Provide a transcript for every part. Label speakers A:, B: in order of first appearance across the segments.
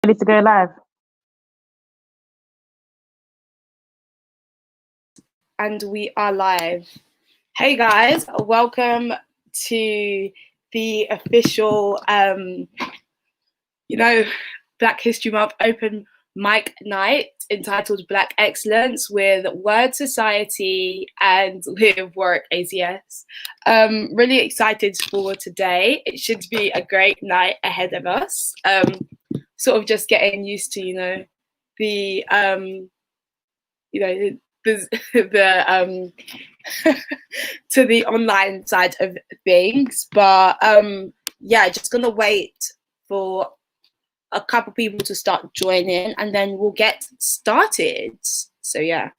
A: Ready to go live?
B: And we are live. Hey guys, welcome to the official, Black History Month open mic night entitled Black Excellence with Word Society and with Warwick ACS. Really excited for today. It should be a great night ahead of us. Sort of just getting used to, the to the online side of things, but yeah, just gonna wait for a couple people to start joining and then we'll get started. So yeah.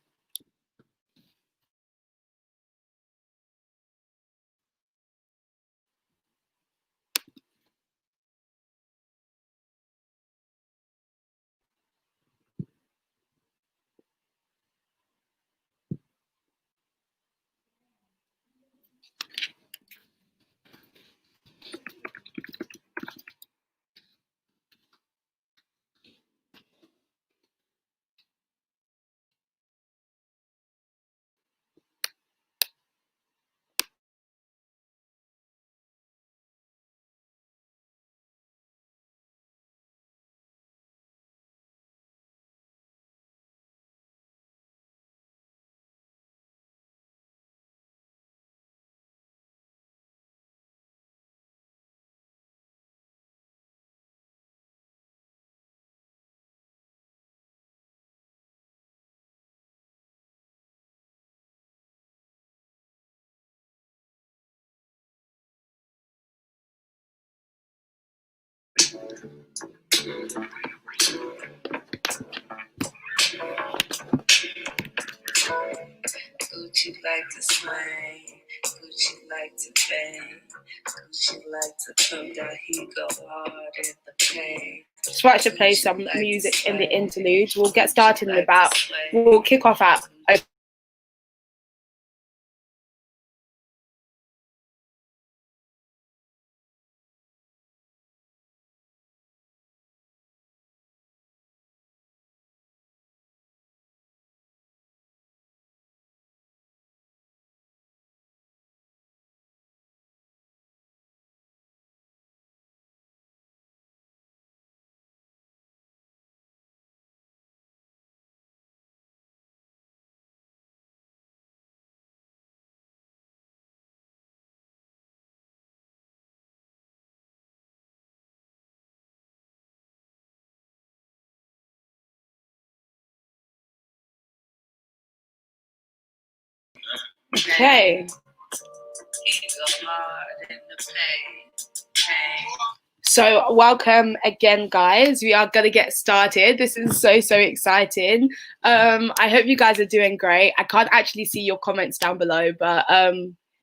B: Gucci like to swing, Gucci like to bang, Gucci like to come down, he go hard in the pain. Just like to play some music in the interlude. We'll get started in about, we'll kick off at okay. So welcome again, guys. We are gonna get started. This is so exciting. I hope you guys are doing great. I can't actually see your comments down below, but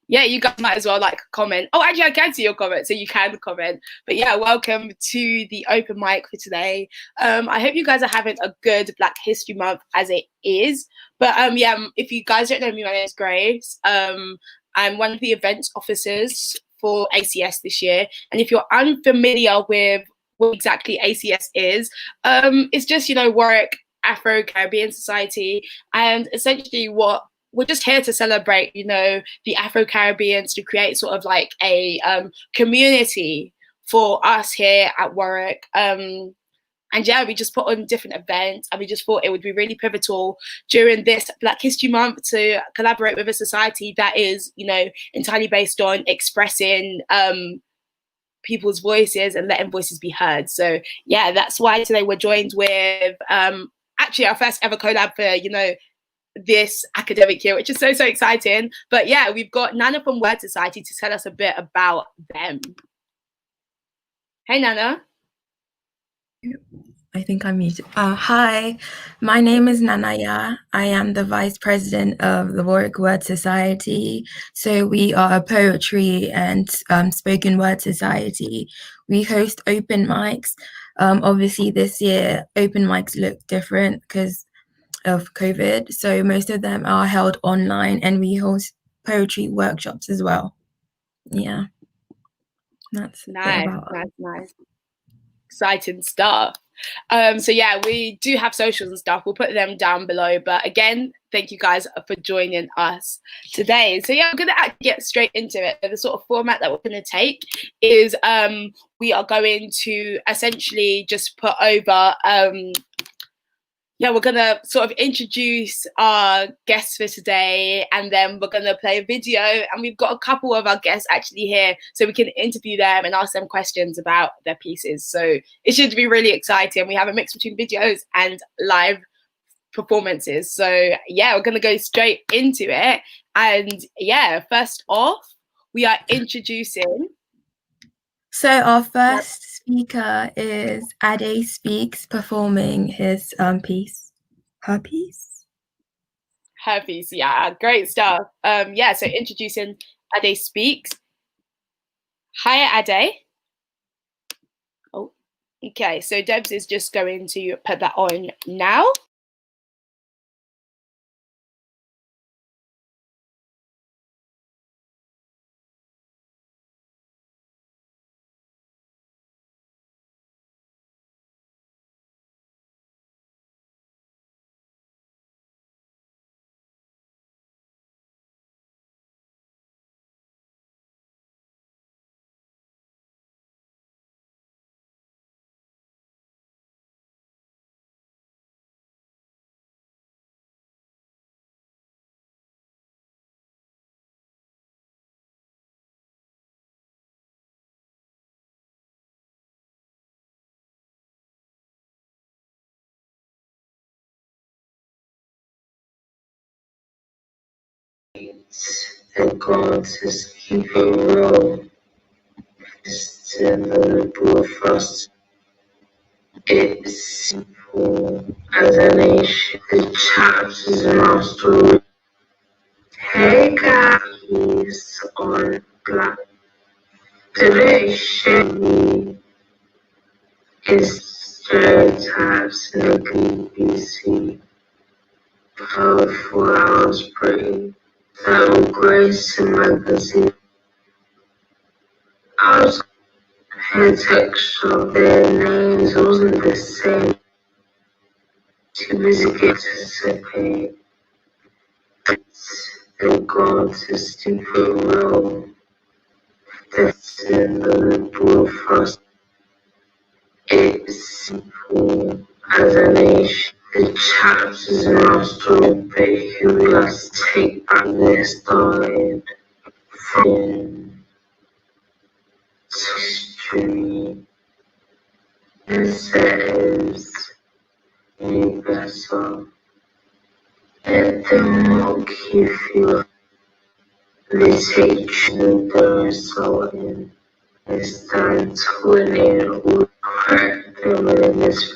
B: yeah, you guys might as well like comment. Oh, actually I can see your comments, so you can comment. But yeah, welcome to the open mic for today. I hope you guys are having a good Black History Month as it is. But yeah, if you guys don't know me, my name is Grace. I'm one of the events officers for ACS this year. And if you're unfamiliar with what exactly ACS is, it's just, Warwick Afro-Caribbean Society. And essentially we're just here to celebrate, the Afro-Caribbeans, to create sort of like a community for us here at Warwick. And yeah, we just put on different events, and we just thought it would be really pivotal during this Black History Month to collaborate with a society that is, entirely based on expressing people's voices and letting voices be heard. So yeah, that's why today we're joined with actually our first ever collab for, this academic year, which is so exciting. But yeah, we've got Nana from Word Society to tell us a bit about them. Hey, Nana.
C: I think I'm muted. Hi, my name is Nanaya. I am the Vice President of the Warwick Word Society. So we are a poetry and spoken word society. We host open mics. Obviously this year, open mics look different because of COVID. So most of them are held online, and we host poetry workshops as well. Yeah, that's
B: nice. Exciting stuff. So yeah, we do have socials and stuff. We'll put them down below. But again, thank you guys for joining us today. So yeah, I'm gonna actually get straight into it. The sort of format that we're gonna take is we are going to essentially just put over yeah, we're gonna sort of introduce our guests for today, and then we're gonna play a video. And we've got a couple of our guests actually here, so we can interview them and ask them questions about their pieces. So it should be really exciting. We have a mix between videos and live performances. So yeah, we're gonna go straight into it. And yeah, first off, we are introducing.
C: So our first speaker is AdeSpeaks performing his piece. Her piece?
B: Her piece, yeah, great stuff. Yeah, so introducing AdeSpeaks. Hi, Ade. Oh, okay, so Debs is just going to put that on now.
A: The gods is keep it real. It's the frost. It's simple as a nation. The chaps is master. Hey guys, he's on black. Today Chevy is stereotypes in the BBC. Powerful, I was pretty. That Grace magazine. I was her texture, their names wasn't the same. Too busy getting to separate. The gods is stupid real. That's in the liberal frost. It's simple as a nation. The chaps is master, but he likes to take back their started from history. And says you better. Let them mock you feel this hatred they're insulting. It's time to win it or crack them in this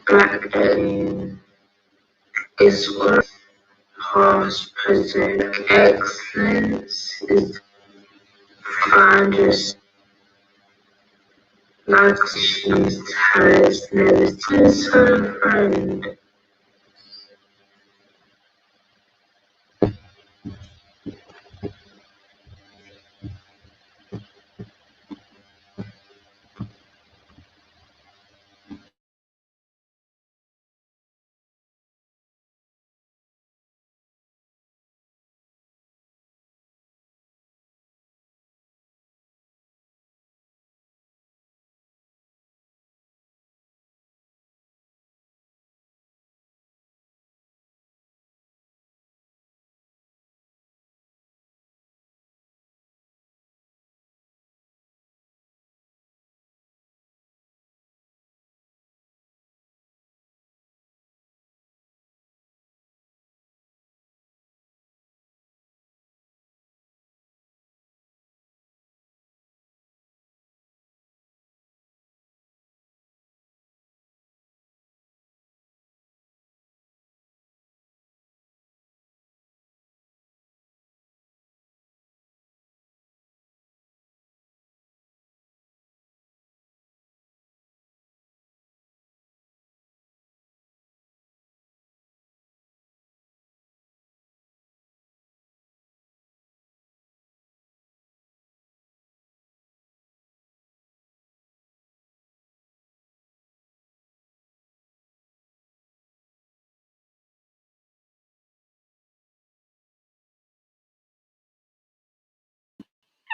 A: black alien. Is what past present excellence is finders like she's has never seen her friend.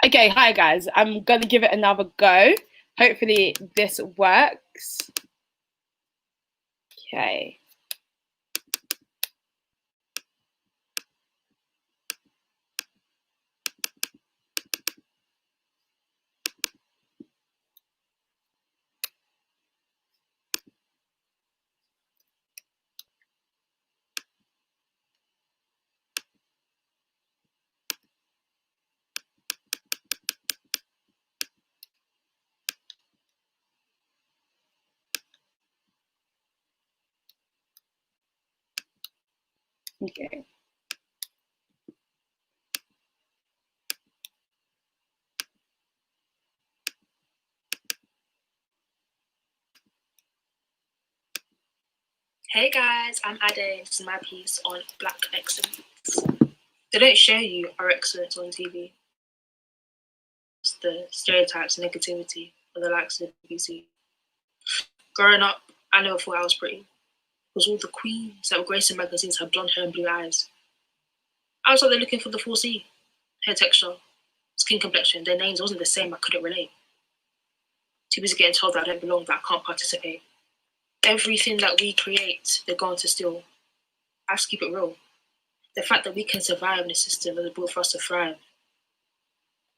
B: Okay, hi guys. I'm gonna give it another go. Hopefully this works. Okay. Okay.
D: Hey guys, I'm Ade. This is my piece on Black excellence. They don't show you our excellence on TV. It's the stereotypes and negativity of the likes of the BBC. Growing up, I never thought I was pretty. Because all the queens that were gracing magazines had blonde hair and blue eyes. I was out there looking for the 4C. Hair texture, skin complexion, their names wasn't the same, I couldn't relate. Too busy getting told that I don't belong, that I can't participate. Everything that we create, they're going to steal. I have to keep it real. The fact that we can survive in a system that is built for us to thrive,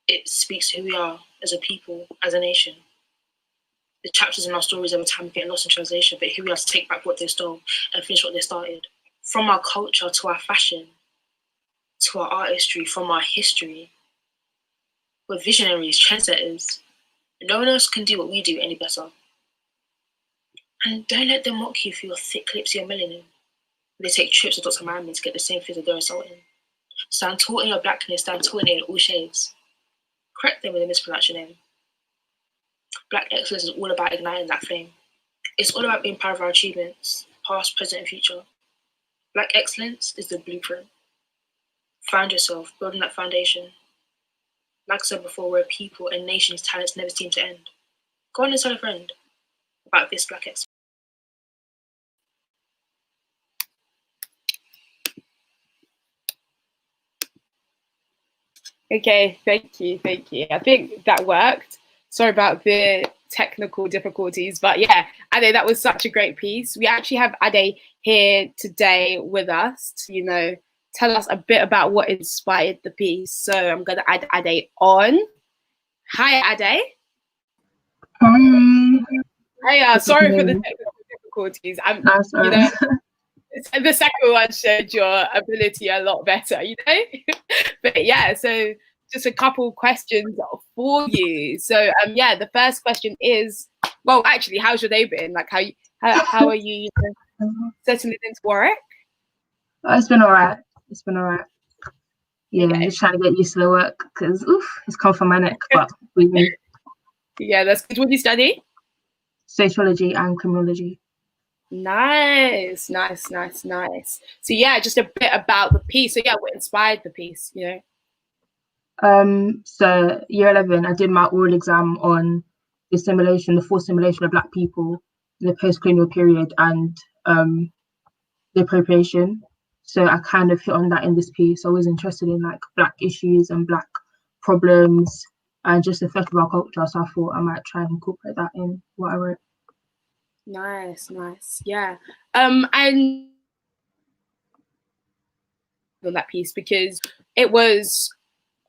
D: it speaks to who we are as a people, as a nation. The chapters in our stories over time get lost in translation, but here we are to take back what they stole and finish what they started. From our culture to our fashion, to our artistry, from our history, we're visionaries, trendsetters. No one else can do what we do any better. And don't let them mock you for your thick lips, your melanin. They take trips to Dr. Miami to get the same things that they're insulting. Stand tall in your blackness, stand tall in it in all shades. Correct them when they mispronounce your name. Black excellence is all about igniting that flame. It's all about being proud of our achievements, past, present, and future. Black excellence is the blueprint. Find yourself, building that foundation. Like I said before, we're a people and nations' talents never seem to end. Go on and tell a friend about this Black excellence.
B: Okay, thank you. I think that worked. Sorry about the technical difficulties, but yeah, Ade, that was such a great piece. We actually have Ade here today with us to, tell us a bit about what inspired the piece. So I'm going to add Ade on. Hi, Ade.
E: Hey.
B: Sorry for the technical difficulties. The second one showed your ability a lot better, But yeah, so just a couple questions for you. So yeah, the first question is, well, actually, how's your day been? Like, how are you settling into Warwick?
E: It's been alright. Yeah,
B: Okay.
E: just trying to get used to the work because it's come from my neck, but we move.
B: Yeah, that's good. What do you study?
E: Sociology and criminology.
B: Nice. So yeah, just a bit about the piece. So yeah, what inspired the piece,
E: So year 11, I did my oral exam on the forced assimilation of Black people in the post-colonial period and the appropriation. So I kind of hit on that in this piece. I was interested in like Black issues and Black problems and just the effect of our culture. So I thought I might try and incorporate that in what I wrote.
B: Nice. Yeah. And on that piece because it was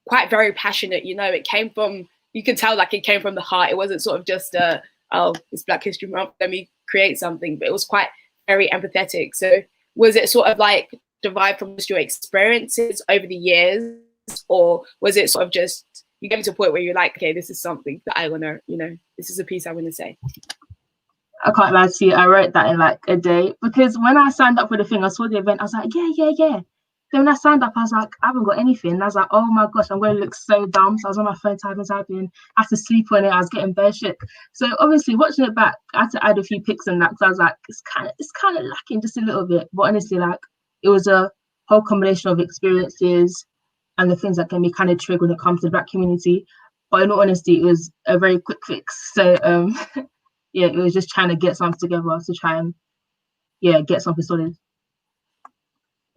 B: quite very passionate, it came from, you could tell like it came from the heart. It wasn't sort of just it's Black History Month, let me create something, but it was quite very empathetic. So was it sort of like derived from just your experiences over the years, or was it sort of just you came to a point where you're like, okay, this is something that I want to, this is a piece I want to say?
E: I can't lie to you, I wrote that in like a day because when I signed up for the thing, I saw the event, I was like, yeah. Then when I signed up, I was like, I haven't got anything. And I was like, oh my gosh, I'm going to look so dumb. So I was on my phone typing. I had to sleep on it. I was getting bare shit. So obviously watching it back, I had to add a few pics and that because I was like, it's kind of lacking just a little bit. But honestly, like it was a whole combination of experiences and the things that can be kind of triggered when it comes to the Black community. But in all honesty, it was a very quick fix. So yeah, it was just trying to get something together to try and get something solid.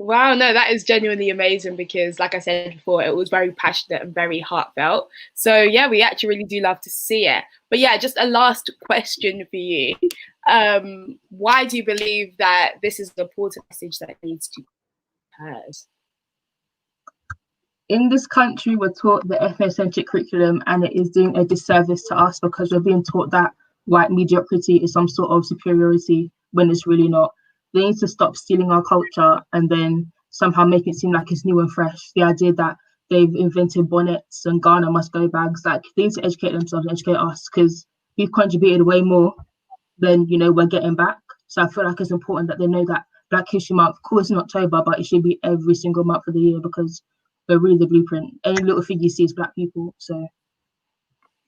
B: Wow, no, that is genuinely amazing because, like I said before, it was very passionate and very heartfelt. So, yeah, we actually really do love to see it. But, yeah, just a last question for you. Why do you believe that this is an important message that needs to be heard?
E: In this country, we're taught the ethnocentric curriculum, and it is doing a disservice to us because we're being taught that white mediocrity is some sort of superiority when it's really not. They need to stop stealing our culture and then somehow make it seem like it's new and fresh. The idea that they've invented bonnets and Ghana must go bags, like they need to educate themselves and educate us because we've contributed way more than we're getting back. So I feel like it's important that they know that Black History Month, of course, in October, but it should be every single month of the year because we're really the blueprint. Any little thing you see is Black people. So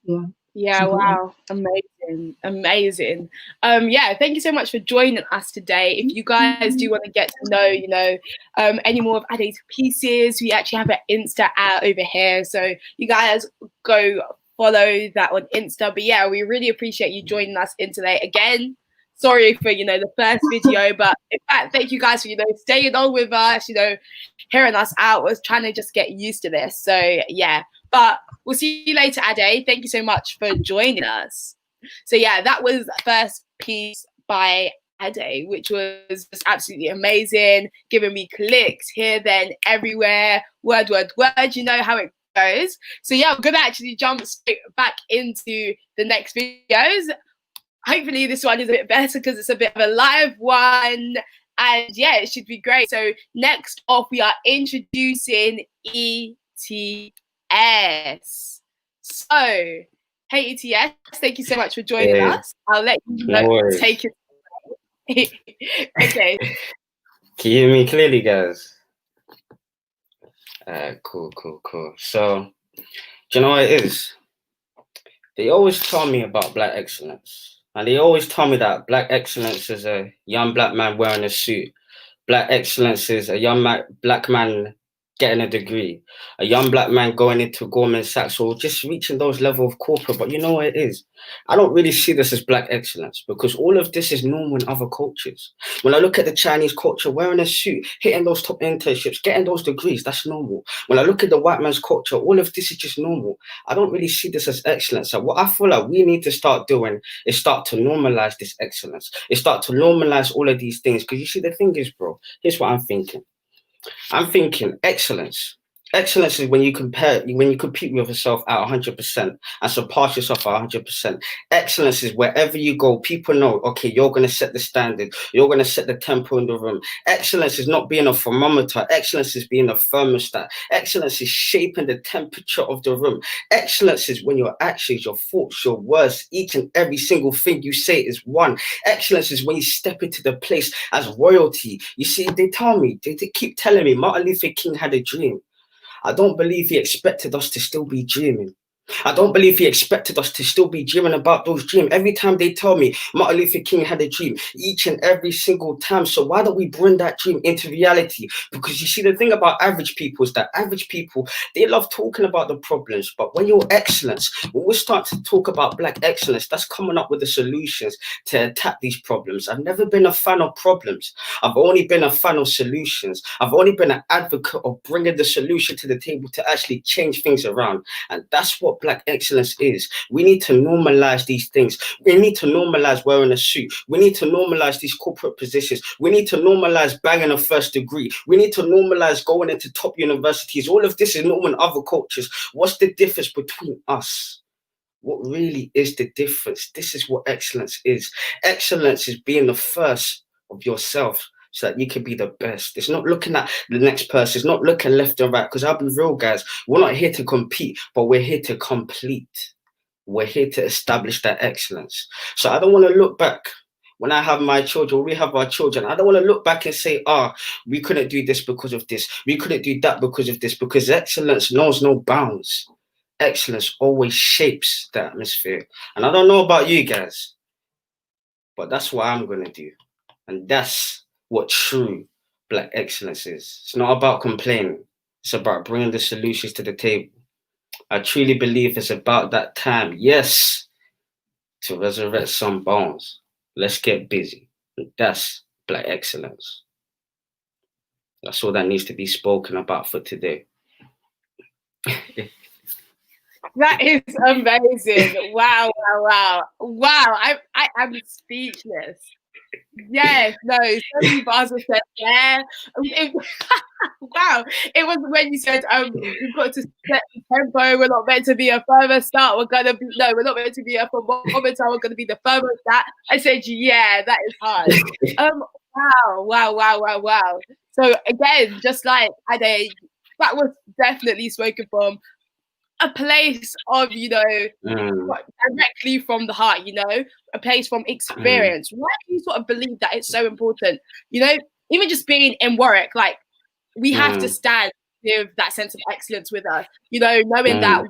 E: yeah.
B: Yeah, wow, amazing, amazing. Yeah, thank you so much for joining us today. If you guys do want to get to know, any more of Ade's pieces, we actually have an Insta out over here, so you guys go follow that on Insta. But yeah, we really appreciate you joining us in today again. Sorry for the first video, but in fact, thank you guys for staying on with us, hearing us out. Was trying to just get used to this. So yeah, but we'll see you later, Ade. Thank you so much for joining us. So yeah, that was the first piece by Ade, which was just absolutely amazing, giving me clicks here, then everywhere, word, you know how it goes. So yeah, we're gonna actually jump straight back into the next videos. Hopefully this one is a bit better because it's a bit of a live one, and yeah, it should be great. So next off, we are introducing ETS. So, hey ETS, thank you so much for joining us. I'll let you take it away. Okay.
F: Can you hear me clearly, guys? Cool. So, do you know what it is? They always tell me about Black excellence. And they always tell me that Black excellence is a young Black man wearing a suit. Black excellence is a young Black man getting a degree, a young Black man going into Goldman Sachs or just reaching those level of corporate. But you know what it is? I don't really see this as Black excellence because all of this is normal in other cultures. When I look at the Chinese culture, wearing a suit, hitting those top internships, getting those degrees, that's normal. When I look at the white man's culture, all of this is just normal. I don't really see this as excellence. So what I feel like we need to start doing is start to normalize this excellence. Is start to normalize all of these things. Because you see, the thing is, bro, here's what I'm thinking. I'm thinking excellence. Excellence is when you compete with yourself at 100% and surpass yourself at 100%. Excellence is wherever you go, people know, okay, you're going to set the standard. You're going to set the tempo in the room. Excellence is not being a thermometer. Excellence is being a thermostat. Excellence is shaping the temperature of the room. Excellence is when your actions, your thoughts, your words, each and every single thing you say is one. Excellence is when you step into the place as royalty. You see, they keep telling me Martin Luther King had a dream. I don't believe he expected us to still be dreaming. I don't believe he expected us to still be dreaming about those dreams. Every time they tell me Martin Luther King had a dream, each and every single time. So why don't we bring that dream into reality? Because you see, the thing about average people is that average people, they love talking about the problems. But when you're excellence, when we start to talk about Black excellence, that's coming up with the solutions to attack these problems. I've never been a fan of problems. I've only been a fan of solutions. I've only been an advocate of bringing the solution to the table to actually change things around. And that's what Black excellence is. We need to normalize these things. We need to normalize wearing a suit. We need to normalize these corporate positions. We need to normalize banging a first degree. We need to normalize going into top universities. All of this is normal in other cultures. What's the difference between us? What really is the difference? This is what excellence is. Excellence is being the first of yourself, so that you can be the best. It's not looking at the next person. It's not looking left and right. Because I'll be real, guys. We're not here to compete, but we're here to complete. We're here to establish that excellence. So I don't want to look back when I have my children, we have our children. I don't want to look back and say, we couldn't do this because of this. We couldn't do that because of this. Because excellence knows no bounds. Excellence always shapes the atmosphere. And I don't know about you guys, but that's what I'm going to do. And that's what true Black excellence is. It's not about complaining. It's about bringing the solutions to the table. I truly believe it's about that time, yes, to resurrect some bones. Let's get busy. That's Black excellence. That's all that needs to be spoken about for today.
B: That is amazing. Wow, wow, wow. Wow, I am speechless. Yes, no, so many bars were said there. Wow, it was when you said, we've got to set the tempo, we're not meant to be a further start, we're not meant to be a thermometer, we're gonna be the furthest that. I said, yeah, that is hard. Wow. So again, just like Ade, that was definitely spoken from a place of, directly from the heart, a place from experience. Why do you sort of believe that it's so important? Even just being in Warwick, like, we have to stand with that sense of excellence with us, knowing that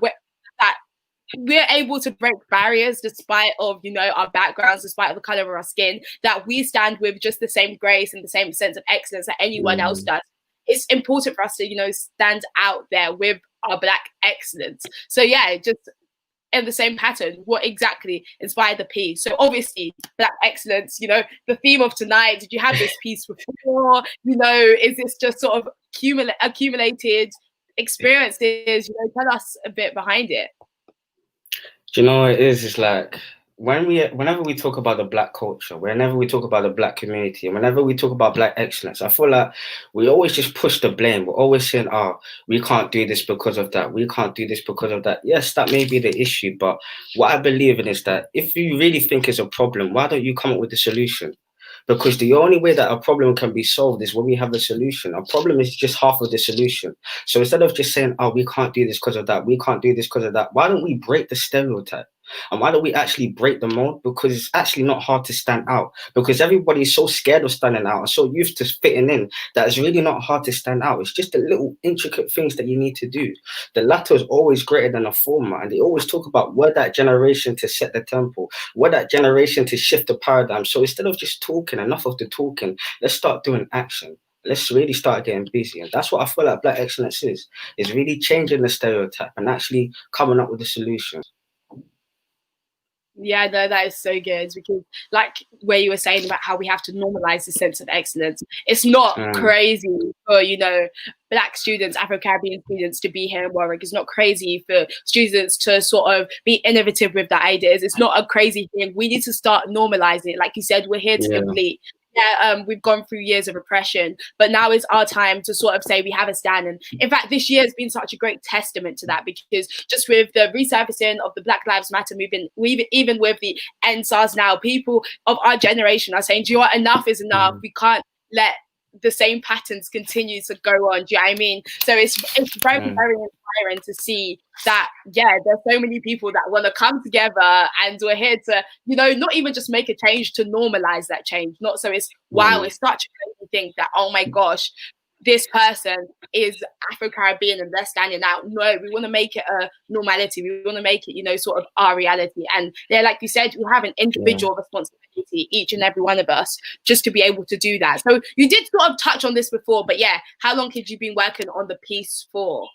B: we're able to break barriers despite of, our backgrounds, despite of the color of our skin, that we stand with just the same grace and the same sense of excellence that anyone else does. It's important for us to, stand out there with our Black excellence. So yeah, just in the same pattern, what exactly inspired the piece? So obviously Black excellence, the theme of tonight, did you have this piece before? Is this just sort of accumulated experiences? Tell us a bit behind it.
F: Do you know what it is? It's like whenever we talk about the Black culture, whenever we talk about the Black community, and whenever we talk about Black excellence, I feel like we always just push the blame. We're always saying, we can't do this because of that. We can't do this because of that. Yes, that may be the issue, but what I believe in is that if you really think it's a problem, why don't you come up with a solution? Because the only way that a problem can be solved is when we have a solution. A problem is just half of the solution. So instead of just saying, we can't do this because of that, we can't do this because of that, why don't we break the stereotype? And why don't we actually break the mold? Because it's actually not hard to stand out. Because everybody's so scared of standing out and so used to fitting in that it's really not hard to stand out. It's just the little intricate things that you need to do. The latter is always greater than the former. And they always talk about we're that generation to set the tempo. We're that generation to shift the paradigm. So instead of just talking, enough of the talking, let's start doing action. Let's really start getting busy. And that's what I feel like Black excellence is really changing the stereotype and actually coming up with a solution.
B: Yeah, no, that is so good, because like where you were saying about how we have to normalize the sense of excellence, it's not crazy for, Black students, Afro-Caribbean students to be here in Warwick. It's not crazy for students to sort of be innovative with their ideas. It's not a crazy thing. We need to start normalizing it. Like you said, we're here to complete. Yeah, we've gone through years of oppression, but now is our time to sort of say we have a stand. And in fact, this year has been such a great testament to that, because just with the resurfacing of the Black Lives Matter movement, even with the NSARS now, people of our generation are saying, do you know what, enough is enough. We can't let the same patterns continue to go on. Do you know what I mean? So it's very, very inspiring to see that, there's so many people that want to come together, and we're here to, not even just make a change, to normalize that change. Not so it's, wow, it's such a crazy thing that, oh my gosh, this person is Afro-Caribbean and they're standing out. No, we want to make it a normality. We want to make it, sort of our reality. And like you said, we have an individual responsibility, each and every one of us, just to be able to do that. So you did sort of touch on this before, but how long had you been working on the piece for?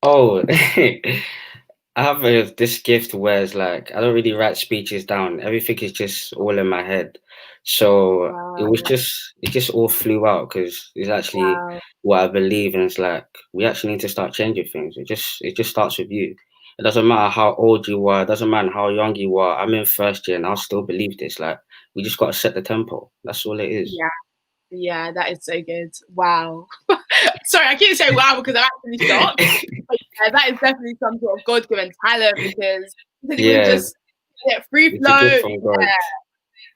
F: I have this gift where it's like I don't really write speeches down. Everything is just all in my head. So it just all flew out, because it's actually what I believe in. It's like we actually need to start changing things. It just starts with you. It doesn't matter how old you are. It doesn't matter how young you are. I'm in first year and I'll still believe this. Like, we just got to set the tempo. That's all it is.
B: Yeah, that is so good. Wow. Sorry, I keep saying wow because I'm actually shocked. But that is definitely some sort of God-given talent, because you just free flow.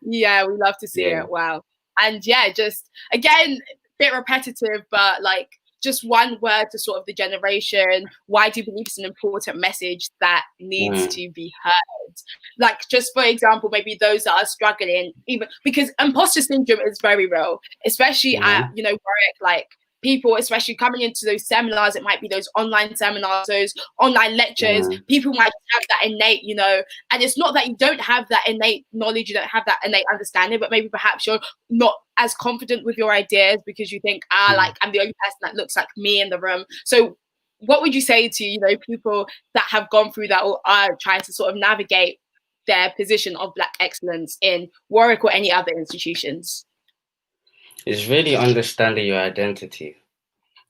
B: Yeah, we love to see it. Wow. And just again, bit repetitive, but like just one word to sort of the generation. Why do you believe it's an important message that needs to be heard? Like, just for example, maybe those that are struggling, even because imposter syndrome is very real, especially at Warwick, like people, especially coming into those seminars, it might be those online seminars, those online lectures, people might have that innate, and it's not that you don't have that innate knowledge, you don't have that innate understanding, but maybe perhaps you're not as confident with your ideas because you think, like, I'm the only person that looks like me in the room. So what would you say to, people that have gone through that or are trying to sort of navigate their position of Black excellence in Warwick or any other institutions?
F: It's really understanding your identity.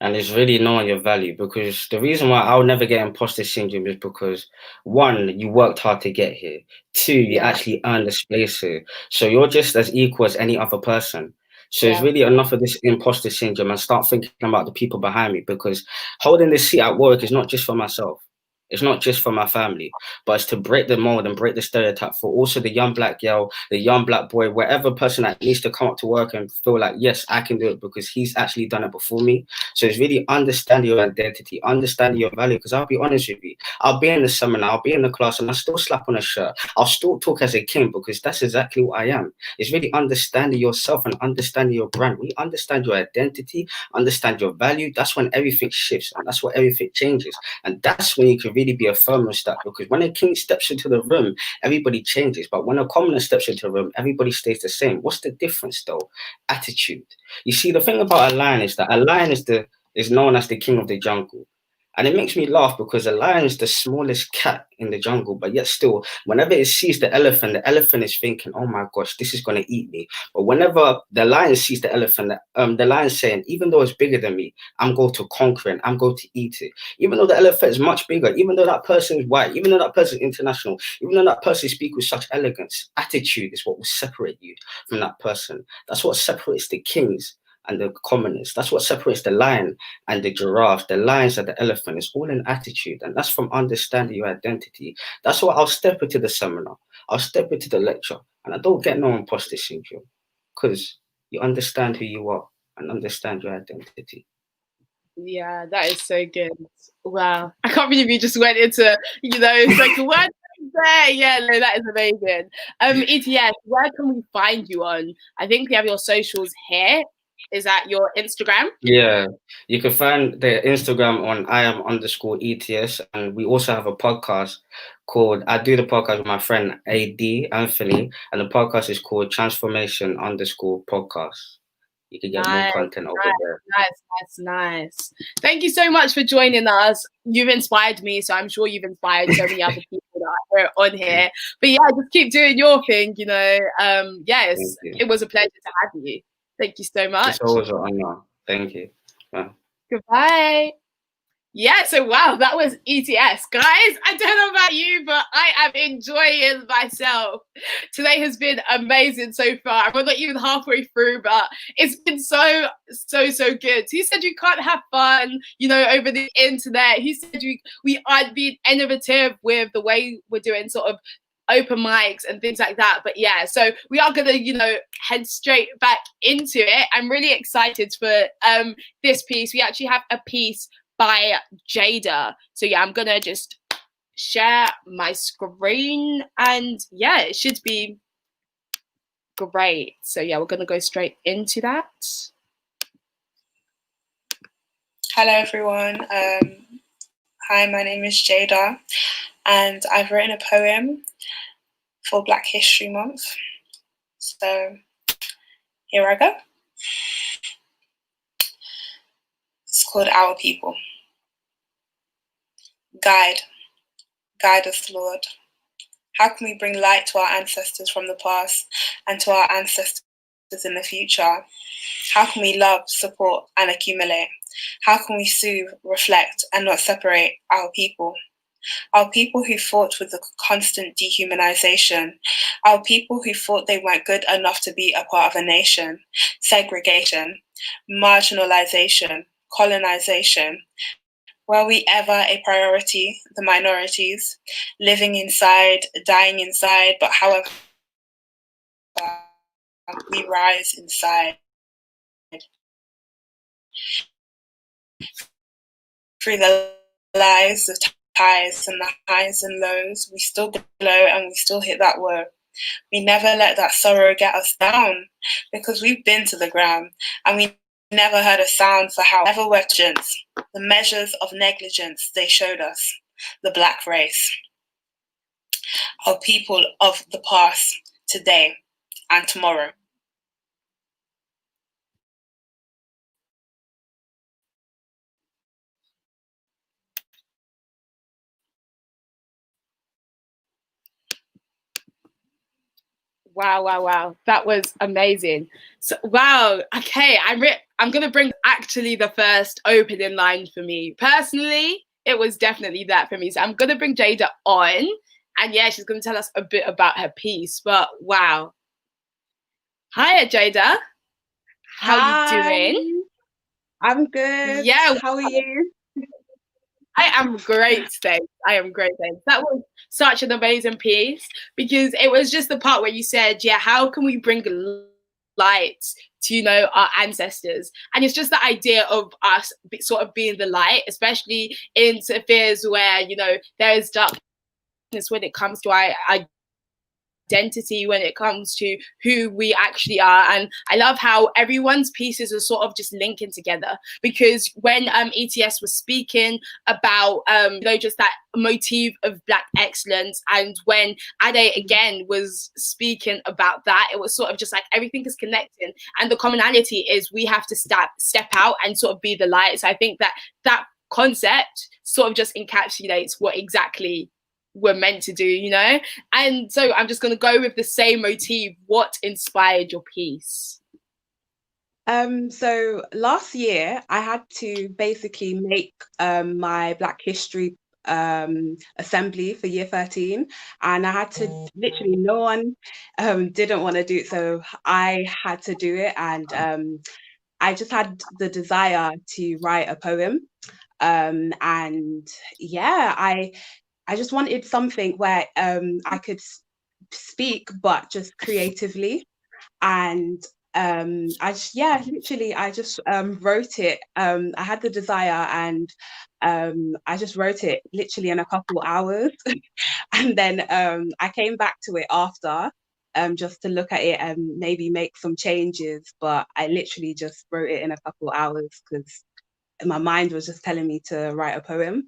F: And it's really knowing your value, because the reason why I'll never get imposter syndrome is because, one, you worked hard to get here. Two, you actually earned this place here. So you're just as equal as any other person. So it's really enough of this imposter syndrome and start thinking about the people behind me, because holding this seat at work is not just for myself. It's not just for my family, but it's to break the mold and break the stereotype for also the young black girl, the young black boy, whatever person that needs to come up to work and feel like, yes, I can do it because he's actually done it before me. So it's really understanding your identity, understanding your value. Because I'll be honest with you, I'll be in the seminar, I'll be in the class, and I'll still slap on a shirt. I'll still talk as a king because that's exactly what I am. It's really understanding yourself and understanding your brand. When you understand your identity, understand your value, that's when everything shifts and that's what everything changes. And that's when you can really be a thermostat, because when a king steps into the room, everybody changes. But when a commoner steps into the room, everybody stays the same. What's the difference though? Attitude. You see, the thing about a lion is that a lion is known as the king of the jungle. And it makes me laugh because a lion is the smallest cat in the jungle, but yet still, whenever it sees the elephant is thinking, oh my gosh, this is going to eat me. But whenever the lion sees the elephant, the lion's saying, even though it's bigger than me, I'm going to conquer it, I'm going to eat it. Even though the elephant is much bigger, even though that person is white, even though that person is international, even though that person speaks with such elegance, attitude is what will separate you from that person. That's what separates the kings and the commoners. That's what separates the lion and the giraffe, the lions and the elephant. It's all in attitude, and that's from understanding your identity. That's why I'll step into the seminar, I'll step into the lecture, and I don't get no imposter syndrome, because you understand who you are and understand your identity.
B: Yeah, that is so good. Wow, I can't believe you just went into, it's like what there. Yeah, no, that is amazing. ETS, where can we find you on? I think we have your socials here. Is that your Instagram?
F: Yeah, you can find the Instagram on IAM_ETS, and we also have a podcast called, I do the podcast with my friend Anthony, and the podcast is called Transformation_podcast. You can get more content over there.
B: Nice. Thank you so much for joining us. You've inspired me, so I'm sure you've inspired so many other people that are on here. But yeah, just keep doing your thing, Yes, it was a pleasure to have you. Thank you so much.
F: It's always an honor. Thank you. Yeah.
B: Goodbye. Yeah, so wow, that was ETS. Guys, I don't know about you, but I am enjoying myself. Today has been amazing so far. We're not even halfway through, but it's been so good. He said you can't have fun, over the internet. He said we aren't being innovative with the way we're doing sort of open mics and things like that. But yeah, so we are gonna head straight back into it. I'm really excited for this piece. We actually have a piece by Jada. So yeah, I'm gonna just share my screen, and yeah, it should be great. So yeah, we're gonna go straight into that.
D: Hello everyone. Hi, my name is Jada, and I've written a poem for Black History Month. So here I go. It's called Our People. Guide us, Lord. How can we bring light to our ancestors from the past and to our ancestors in the future? How can we love, support, and accumulate? How can we soothe, reflect, and not separate our people? Our people who fought with the constant dehumanization. Our people who thought they weren't good enough to be a part of a nation. Segregation, marginalization, colonization. Were we ever a priority, the minorities, living inside, dying inside, but however, we rise inside. Through the lies, the ties, and the highs and lows, we still glow and we still hit that woe. We never let that sorrow get us down, because we've been to the ground and we never heard a sound for how ever were the measures of negligence they showed us, the Black race. Our people of the past, today, and tomorrow.
B: Wow. That was amazing. So, wow. Okay, I'm going to bring actually the first opening line for me. Personally, it was definitely that for me. So I'm going to bring Jada on. And yeah, she's going to tell us a bit about her piece. But wow. Hiya, Jada. How are you doing?
G: I'm good.
B: Yeah.
G: How are you?
B: I am great, thanks. That was such an amazing piece because it was just the part where you said, yeah, how can we bring light to, you know, our ancestors? And it's just the idea of us sort of being the light, especially in spheres where, you know, there is darkness when it comes to our identity, when it comes to who we actually are. And I love how everyone's pieces are sort of just linking together, because when ETS was speaking about you know, just that motif of Black excellence, and when Ade again was speaking about that, it was sort of just like everything is connecting, and the commonality is we have to step out and sort of be the light. So I think that that concept sort of just encapsulates what exactly we're meant to do, you know? And so I'm just going to go with the same motif. What inspired your piece?
G: So last year I had to basically make my Black History assembly for year 13, and I had to literally, no one didn't want to do it, so I had to do it. And I just had the desire to write a poem, and yeah, I just wanted something where I could speak, but just creatively. And I just, yeah, literally, I just wrote it. I had the desire, and I just wrote it literally in a couple hours. And then I came back to it after, just to look at it and maybe make some changes. But I literally just wrote it in a couple hours because my mind was just telling me to write a poem.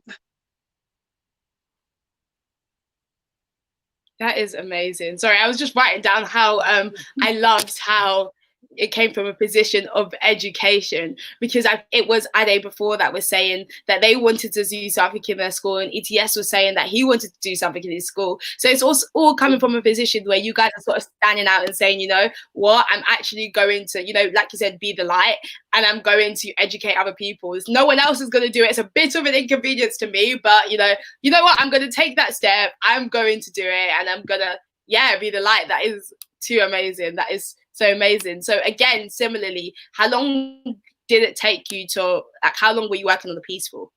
B: That is amazing. Sorry, I was just writing down how I loved how it came from a position of education, because it was Ade before that was saying that they wanted to do something in their school, and ETS was saying that he wanted to do something in his school. So it's also all coming from a position where you guys are sort of standing out and saying, you know what, I'm actually going to, you know, like you said, be the light, and I'm going to educate other people. No one else is going to do it. It's a bit of an inconvenience to me, but you know what, I'm going to take that step. I'm going to do it, and I'm going to, yeah, be the light. That is too amazing. That is so amazing. So again, similarly, how long did it take you to, like, how long were you working on the piece for?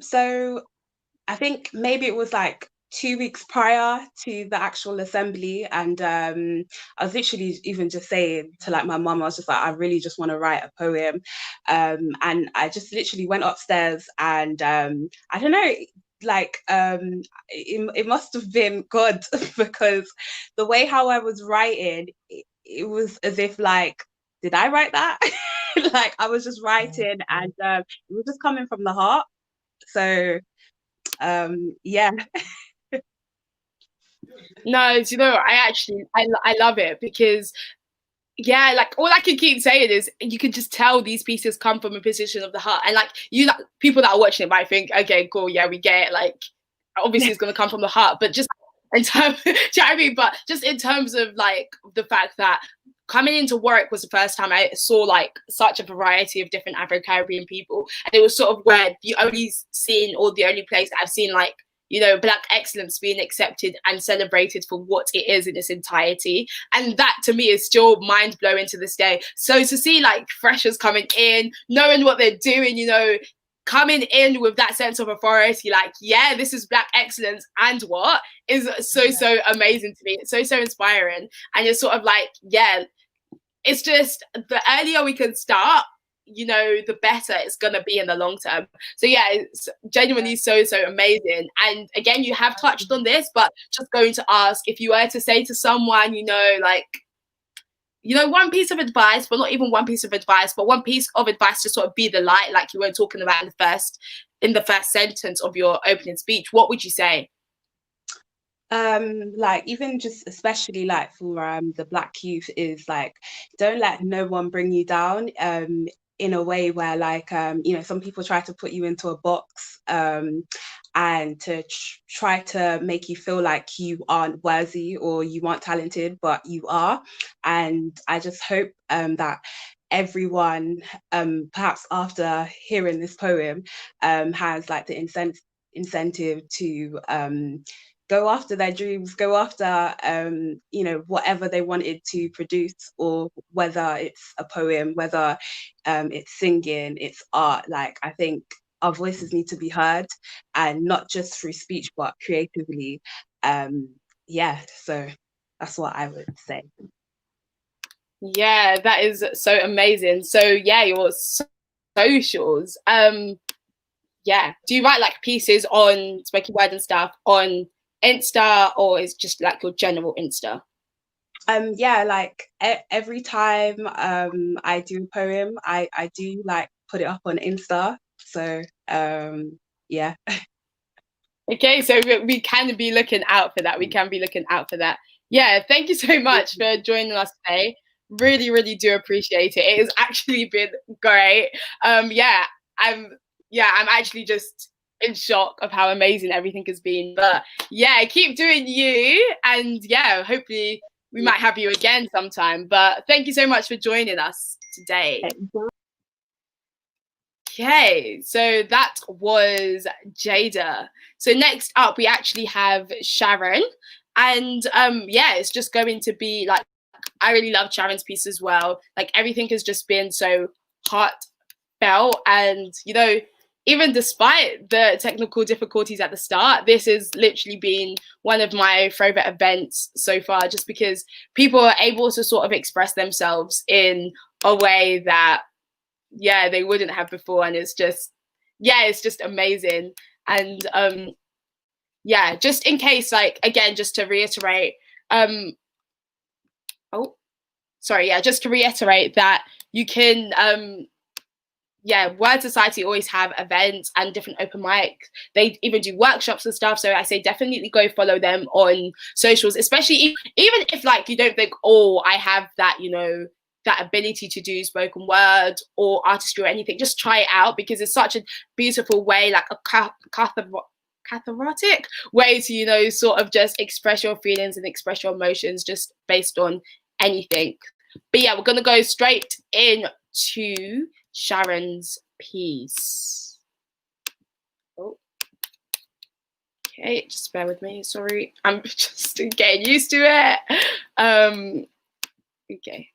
G: So I think maybe it was like 2 weeks prior to the actual assembly, and I was literally even just saying to like my mum, I was just like, I really just want to write a poem, and I just literally went upstairs, and I don't know, like it must have been God because the way how I was writing, it was as if like, did I write that? Like I was just writing, and it was just coming from the heart. So yeah.
B: No, you know, I love it because, yeah, like all I can keep saying is you can just tell these pieces come from a position of the heart, and like people that are watching it might think, okay, cool, yeah, we get it, like obviously it's going to come from the heart, but just in terms, do you know what I mean? But just in terms of like the fact that coming into Warwick was the first time I saw like such a variety of different Afro-Caribbean people, and it was sort of where the only scene, or the only place that I've seen like, you know, Black excellence being accepted and celebrated for what it is in its entirety. And that to me is still mind blowing to this day. So to see like freshers coming in, knowing what they're doing, you know, coming in with that sense of authority, like, yeah, this is Black excellence, and what is so amazing to me. It's so inspiring. And it's sort of like, yeah, it's just the earlier we can start, you know, the better it's gonna be in the long term. So yeah, it's genuinely so amazing. And again, you have touched on this, but just going to ask, if you were to say to someone, you know, like, you know, one piece of advice, but not even one piece of advice, but one piece of advice to sort of be the light, like you were talking about in the first sentence of your opening speech, what would you say?
G: Like even just especially like for the Black youth is like, don't let no one bring you down in a way where like you know, some people try to put you into a box, and to try to make you feel like you aren't worthy or you aren't talented, but you are. And I just hope that everyone, perhaps after hearing this poem, has like the incentive to go after their dreams, go after you know, whatever they wanted to produce, or whether it's a poem, whether it's singing, it's art. Like, I think our voices need to be heard, and not just through speech but creatively. Yeah, so that's what I would say.
B: Yeah, that is so amazing. So yeah, your socials. Yeah, do you write like pieces on spoken word and stuff on Insta, or is just like your general Insta?
G: Yeah, like every time I do a poem, I do like put it up on Insta. So yeah.
B: Okay, so we can be looking out for that. We can be looking out for that. Yeah, thank you so much for joining us today. Really, really do appreciate it. It has actually been great. Yeah, I'm I'm actually just in shock of how amazing everything has been. But yeah, keep doing you, and yeah, hopefully we might have you again sometime. But thank you so much for joining us today. Okay, so that was Jada. So next up, we actually have Sharon, and yeah, it's just going to be like, I really love Sharon's piece as well. Like, everything has just been so heartfelt, and you know, even despite the technical difficulties at the start, this has literally been one of my favorite events so far, just because people are able to sort of express themselves in a way that they wouldn't have before, and it's just amazing. And just in case, like, again, just to reiterate, just to reiterate that you can Word Society always have events and different open mics. They even do workshops and stuff. So I say definitely go follow them on socials, especially even if like you don't think, oh, I have that, you know, that ability to do spoken word or artistry or anything. Just try it out, because it's such a beautiful way, like a cathartic way to, you know, sort of just express your feelings and express your emotions just based on anything. But yeah, we're gonna go straight into Sharon's piece. Oh, okay, just bear with me. Sorry, I'm just getting used to it. Okay.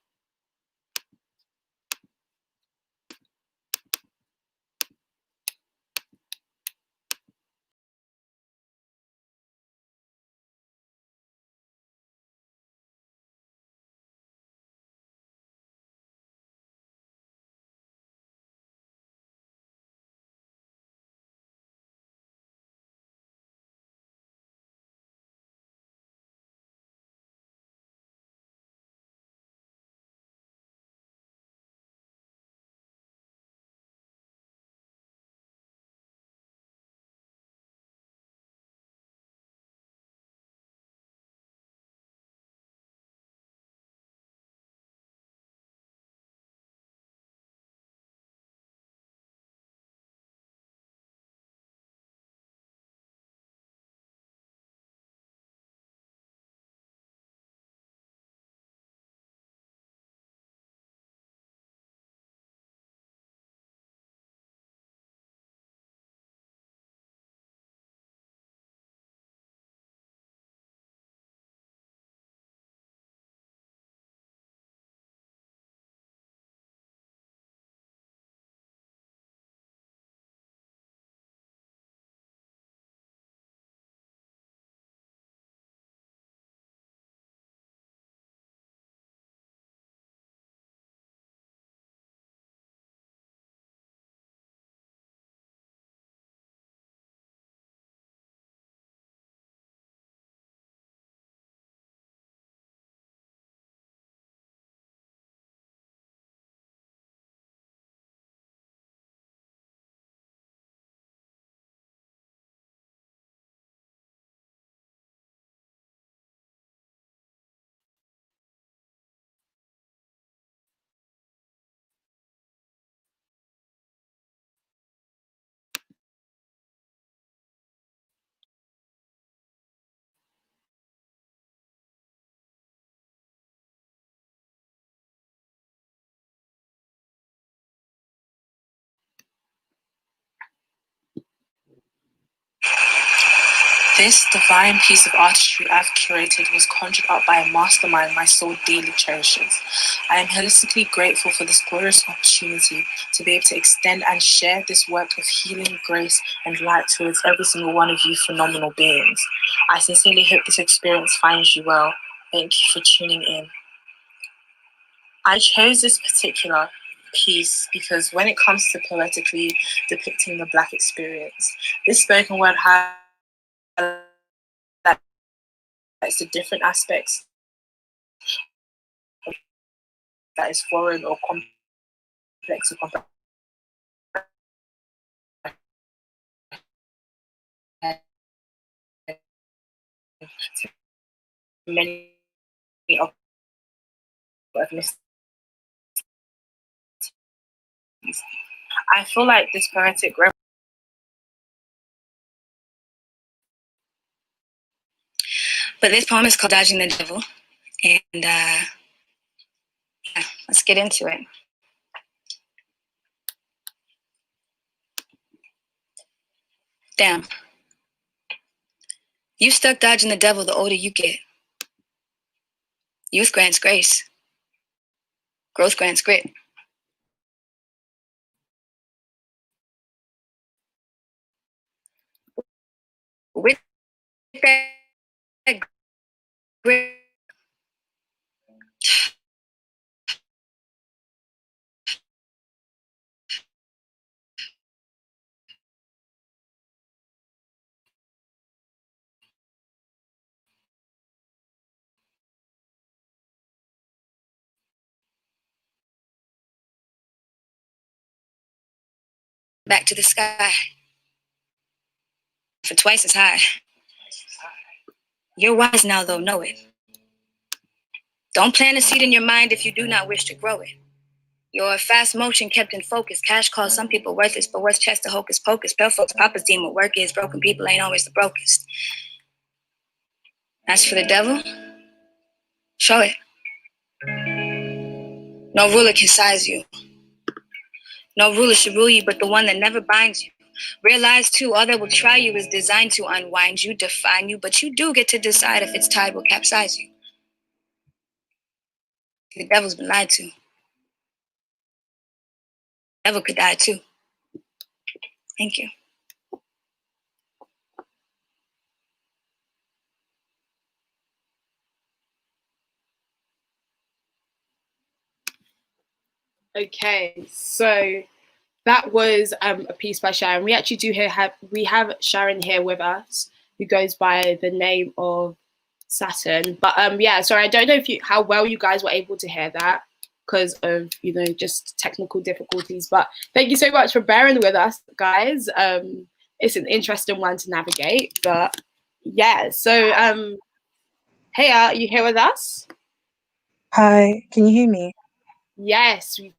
D: This divine piece of artistry I've curated was conjured up by a mastermind my soul daily cherishes. I am holistically grateful for this glorious opportunity to be able to extend and share this work of healing, grace, and light towards every single one of you phenomenal beings. I sincerely hope this experience finds you well. Thank you for tuning in. I chose this particular piece because when it comes to poetically depicting the Black experience, this spoken word highlights the different aspects that is foreign or complex or complex. Many of ethnicities. I feel like this poetic but this poem is called Dodging the Devil, and yeah, let's get into it. Damn. You stuck dodging the devil the older you get. Youth grants grace. Growth grants grit. With that grit, back to the sky for twice as high. You're wise now, though, know it. Don't plant a seed in your mind if you do not wish to grow it. Your fast motion kept in focus. Cash calls some people worthless, but worth chest to hocus pocus. Pale folks, papas deem what work is. Broken people ain't always the brokest. As for the devil, show it. No ruler can size you. No ruler should rule you, but the one that never binds you. Realize too, all that will try you is designed to unwind you, define you, but you do get to decide if its tide will capsize you. The devil's been lied to. The devil could die too. Thank you.
B: Okay, so that was a piece by Sharon. We actually do have Sharon here with us, who goes by the name of sAturn. But yeah, sorry, I don't know how well you guys were able to hear that because of just technical difficulties. But thank you so much for bearing with us, guys. It's an interesting one to navigate, but yeah. So hey, are you here with us?
H: Hi, can you hear me?
B: Yes, we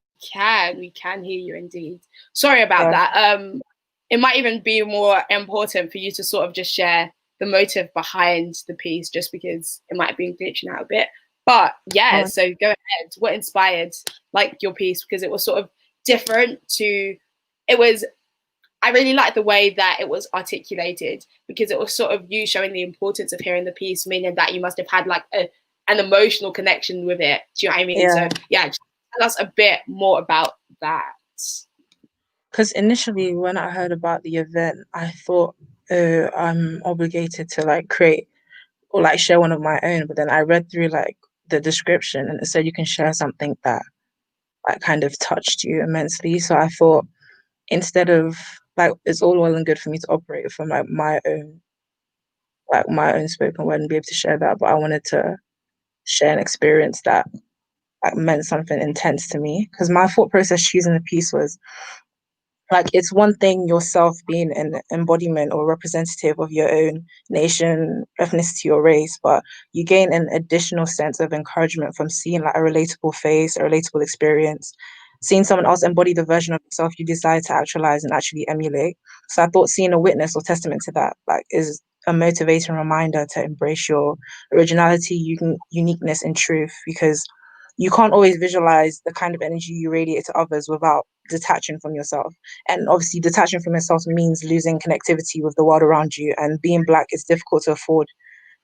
B: can hear you indeed. Sorry about that. It might even be more important for you to sort of just share the motive behind the piece, just because it might be glitching out a bit. But yeah, so go ahead. What inspired your piece? Because it was sort of different I really liked the way that it was articulated, because it was sort of you showing the importance of hearing the piece, meaning that you must have had an emotional connection with it. Do you know what I mean?
H: Yeah.
B: So yeah, just tell us a bit more about that.
H: Because initially when I heard about the event, I thought, oh, I'm obligated to create or share one of my own. But then I read through the description, and it said you can share something that kind of touched you immensely. So I thought, instead of it's all well and good for me to operate from my own spoken word and be able to share that, but I wanted to share an experience that meant something intense to me. Because my thought process choosing the piece was, it's one thing yourself being an embodiment or representative of your own nation, ethnicity, or race, but you gain an additional sense of encouragement from seeing a relatable face, a relatable experience, seeing someone else embody the version of yourself you desire to actualize and actually emulate. So I thought seeing a witness or testament to that is a motivating reminder to embrace your originality, uniqueness, and truth, because you can't always visualize the kind of energy you radiate to others without detaching from yourself. And obviously, detaching from yourself means losing connectivity with the world around you. And being Black is difficult to afford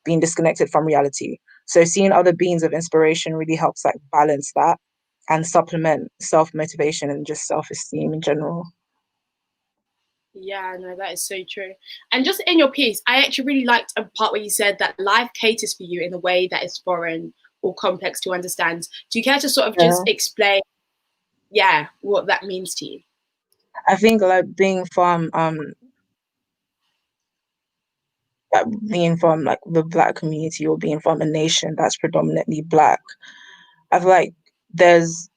H: being disconnected from reality. So seeing other beings of inspiration really helps like balance that and supplement self-motivation and just self-esteem in general.
B: Yeah, no, that is so true. And just in your piece, I actually really liked a part where you said that life caters for you in a way that is foreign or complex to understand. Do you care to sort of just explain, what that means to you?
H: I think like being from like the Black community or being from a nation that's predominantly Black, I feel like there's,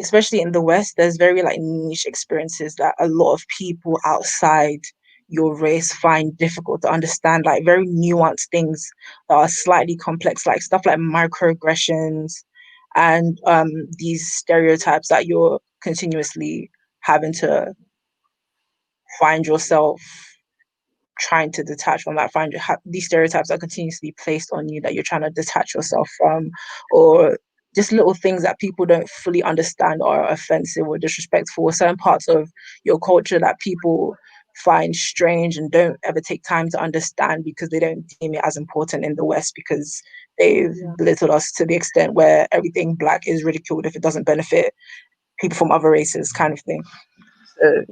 H: especially in the West, there's very like niche experiences that a lot of people outside your race find difficult to understand, like very nuanced things that are slightly complex, like stuff like microaggressions and these stereotypes that you're continuously having to find yourself trying to detach from, that these stereotypes are continuously placed on you that you're trying to detach yourself from, or just little things that people don't fully understand or are offensive or disrespectful, or certain parts of your culture that people find strange and don't ever take time to understand because they don't deem it as important in the West, because they've belittled us to the extent where everything Black is ridiculed if it doesn't benefit people from other races, kind of thing.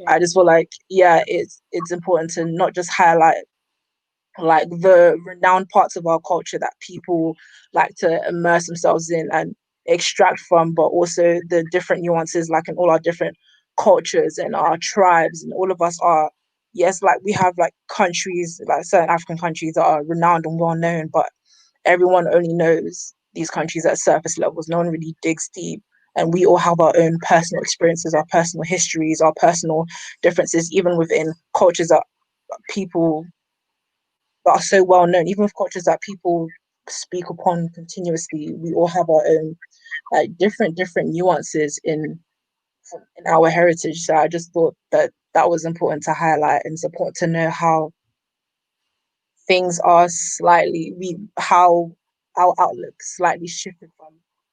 H: I just feel like, it's important to not just highlight like the renowned parts of our culture that people like to immerse themselves in and extract from, but also the different nuances, like in all our different cultures and our tribes, and all of us are, yes, like we have like countries, like certain African countries that are renowned and well known, but everyone only knows these countries at surface levels. No one really digs deep. And we all have our own personal experiences, our personal histories, our personal differences, even within cultures that people that are so well known, even with cultures that people speak upon continuously. We all have our own like different nuances in our heritage. So I just thought that was important to highlight, and it's important to know how things are how our outlook slightly shifted from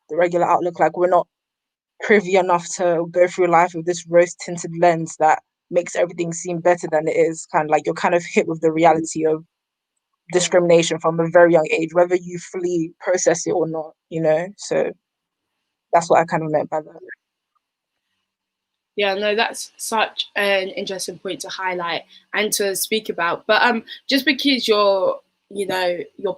H: the regular outlook. Like we're not privy enough to go through life with this rose-tinted lens that makes everything seem better than it is. Kind of like you're kind of hit with the reality of discrimination from a very young age, whether you fully process it or not, So that's what I kind of meant by that.
B: Yeah, no, that's such an interesting point to highlight and to speak about. But just because your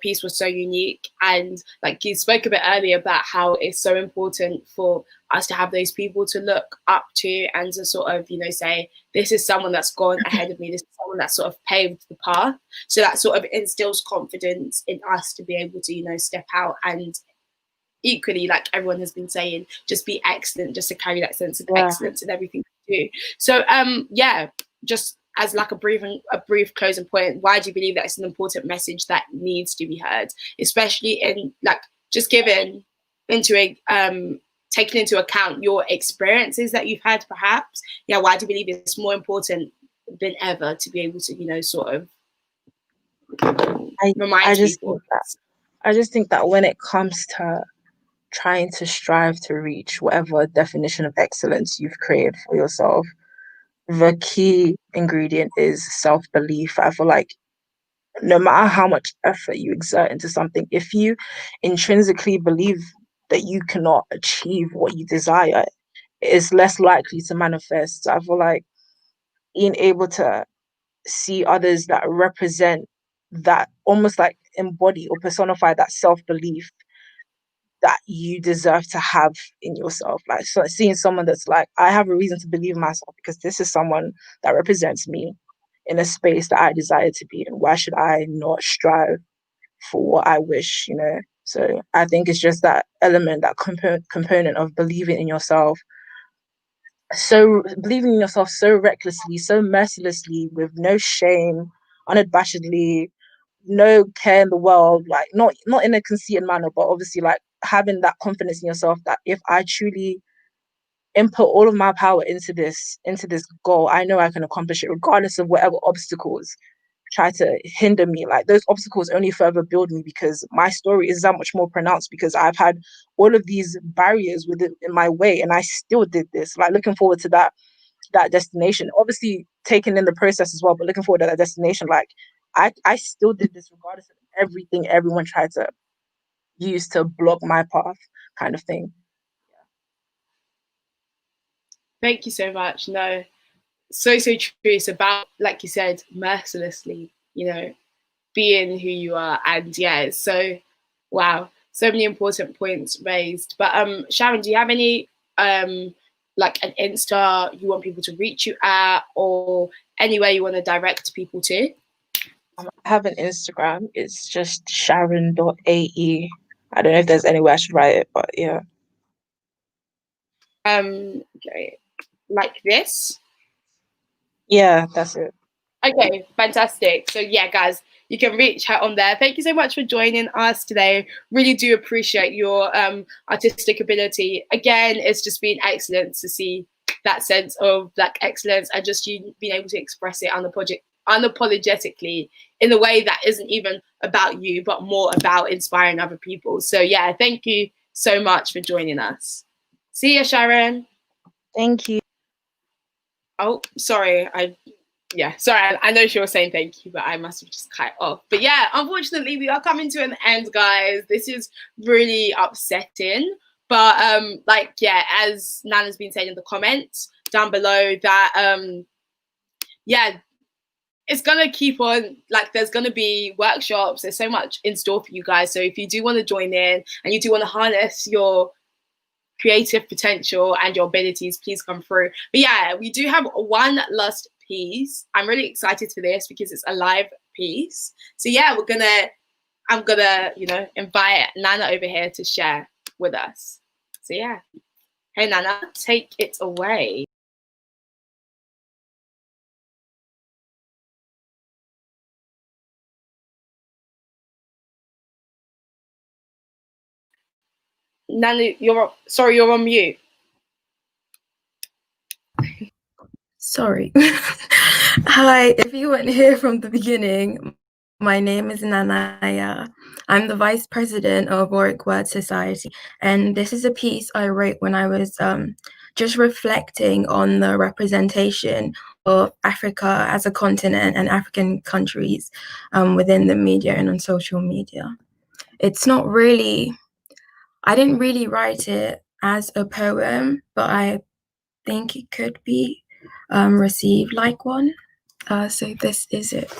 B: piece was so unique, and like you spoke a bit earlier about how it's so important for us to have those people to look up to and to sort of, say, this is someone that's gone ahead of me, this is someone that sort of paved the path. So that sort of instills confidence in us to be able to, step out and equally, like everyone has been saying, just be excellent, just to carry that sense of excellence in everything we do. So just as like a brief closing point, why do you believe that it's an important message that needs to be heard, especially in like just taking into account your experiences that you've had, perhaps? Why do you believe it's more important than ever to be able to sort of remind people?
H: I just think that when it comes to trying to strive to reach whatever definition of excellence you've created for yourself, the key ingredient is self-belief. I feel like no matter how much effort you exert into something, if you intrinsically believe that you cannot achieve what you desire, it's less likely to manifest. So I feel like being able to see others that represent that, almost like embody or personify that self-belief that you deserve to have in yourself. Like, so seeing someone that's like, I have a reason to believe in myself because this is someone that represents me in a space that I desire to be in. Why should I not strive for what I wish, So I think it's just that element, that component of believing in yourself. So believing in yourself so recklessly, so mercilessly, with no shame, unabashedly, no care in the world, like not in a conceited manner, but obviously like having that confidence in yourself that if I truly input all of my power into this goal, I know I can accomplish it regardless of whatever obstacles try to hinder me. Like those obstacles only further build me, because my story is that much more pronounced, because I've had all of these barriers within in my way, and I still did this. Like looking forward to that destination, obviously taking in the process as well, but looking forward to that destination. Like I still did this regardless of everything everyone tried to use to block my path, kind of thing.
B: Thank you so much. No, so true. It's about, like you said, mercilessly, being who you are. And yeah, it's so, wow, so many important points raised. But Sharon, do you have any like an Insta you want people to reach you at, or anywhere you want to direct people to?
H: I have an Instagram. It's just sharon.ae. I don't know if there's anywhere I should write it, but yeah.
B: Okay, like this?
H: Yeah, that's it.
B: Okay, fantastic. So yeah, guys, you can reach her on there. Thank you so much for joining us today. Really do appreciate your artistic ability. Again, it's just been excellent to see that sense of Black excellence and just you being able to express it unapologetically in a way that isn't even about you, but more about inspiring other people. So yeah, thank you so much for joining us. See ya, Sharon.
H: Thank you.
B: Oh, sorry. Sorry, I know she was saying thank you, but I must have just cut off. But yeah, unfortunately, we are coming to an end, guys. This is really upsetting. But like, yeah, as Nana's been saying in the comments down below, that yeah, it's gonna keep on, like there's gonna be workshops, there's so much in store for you guys. So if you do want to join in and you do want to harness your creative potential and your abilities, please come through. But yeah, we do have one last piece. I'm really excited for this because it's a live piece. So yeah, I'm gonna, invite Nana over here to share with us. So yeah, hey Nana, take it away. Nana, you're on mute.
C: Sorry. Hi, if you weren't here from the beginning, my name is Nanaya. I'm the Vice President of Warwick Word Society, and this is a piece I wrote when I was just reflecting on the representation of Africa as a continent and African countries within the media and on social media. It's not really, I didn't really write it as a poem, but I think it could be received like one. So this is it.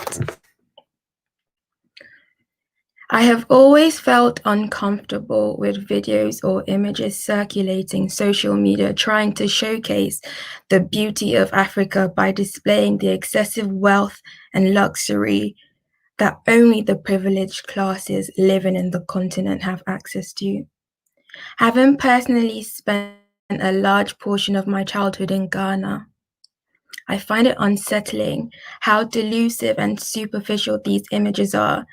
C: I have always felt uncomfortable with videos or images circulating social media trying to showcase the beauty of Africa by displaying the excessive wealth and luxury that only the privileged classes living in the continent have access to. Having personally spent a large portion of my childhood in Ghana, I find it unsettling how delusive and superficial these images are,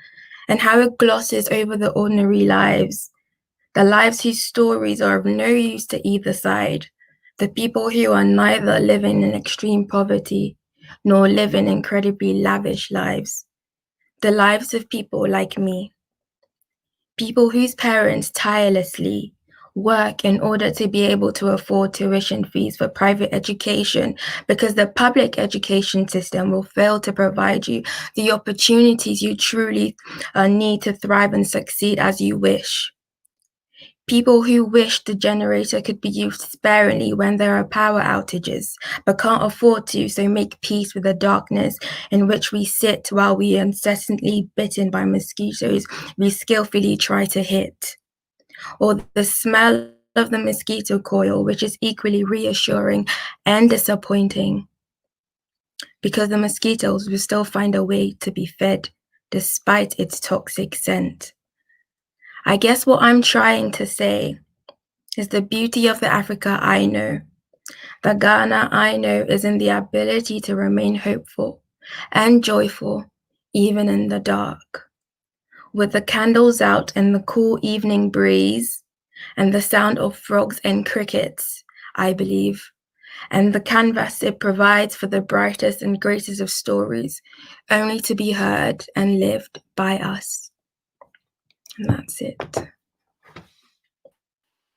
C: and how it glosses over the ordinary lives, the lives whose stories are of no use to either side, the people who are neither living in extreme poverty nor living incredibly lavish lives, the lives of people like me, people whose parents tirelessly work in order to be able to afford tuition fees for private education, because the public education system will fail to provide you the opportunities you truly need to thrive and succeed as you wish. People who wish the generator could be used sparingly when there are power outages, but can't afford to, so make peace with the darkness in which we sit while we incessantly bitten by mosquitoes we skillfully try to hit. Or the smell of the mosquito coil, which is equally reassuring and disappointing, because the mosquitoes will still find a way to be fed despite its toxic scent. I guess what I'm trying to say is the beauty of the Africa I know, the Ghana I know, is in the ability to remain hopeful and joyful even in the dark. With the candles out and the cool evening breeze, and the sound of frogs and crickets, I believe, and the canvas it provides for the brightest and greatest of stories, only to be heard and lived by us. And that's it.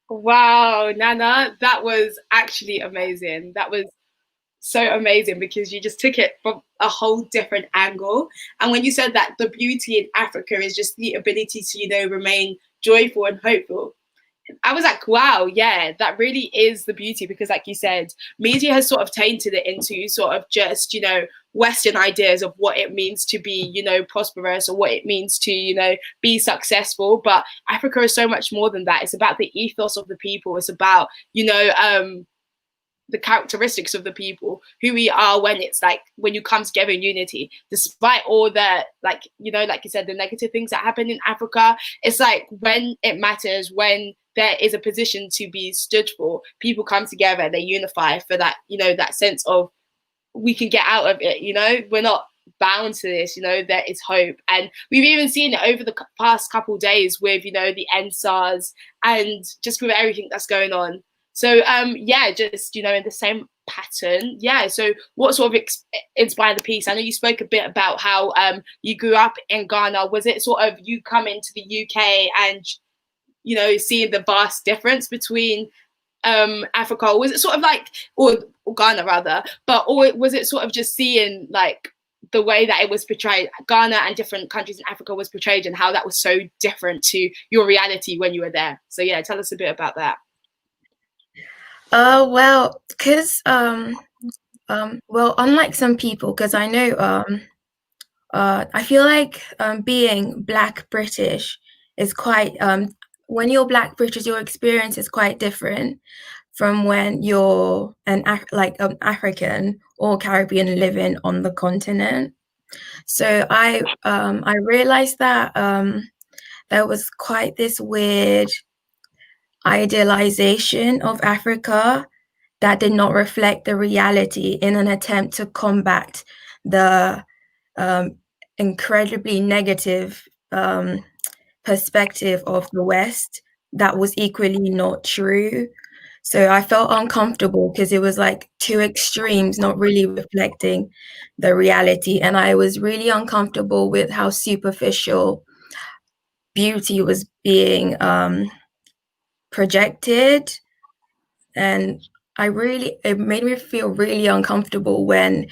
B: Wow, Nana, that was actually amazing. That was so amazing because you just took it from a whole different angle. And when you said that the beauty in Africa is just the ability to, remain joyful and hopeful, I was like, wow, yeah, that really is the beauty, because like you said, media has sort of tainted it into sort of just, Western ideas of what it means to be, prosperous, or what it means to, be successful. But Africa is so much more than that. It's about the ethos of the people. It's about, the characteristics of the people, who we are when it's like, when you come together in unity, despite all the, like you said, the negative things that happen in Africa. It's like when it matters, when there is a position to be stood for, people come together, they unify for that, that sense of we can get out of it, we're not bound to this, there is hope. And we've even seen it over the past couple of days with, the NSARS and just with everything that's going on. So yeah, just, in the same pattern. Yeah. So what sort of inspired the piece? I know you spoke a bit about how you grew up in Ghana. Was it sort of you come into the UK and, seeing the vast difference between Africa? Or was it sort of like, or Ghana rather, or was it sort of just seeing like the way that it was portrayed, Ghana and different countries in Africa was portrayed, and how that was so different to your reality when you were there? So yeah, tell us a bit about that.
C: Well, because well, unlike some people, because I know I feel like being Black British is quite when you're Black British, your experience is quite different from when you're an African or Caribbean living on the continent. So I realized that there was quite this weird idealization of Africa that did not reflect the reality, in an attempt to combat the incredibly negative perspective of the West that was equally not true. So I felt uncomfortable because it was like two extremes, not really reflecting the reality. And I was really uncomfortable with how superficial beauty was being projected. And it made me feel really uncomfortable when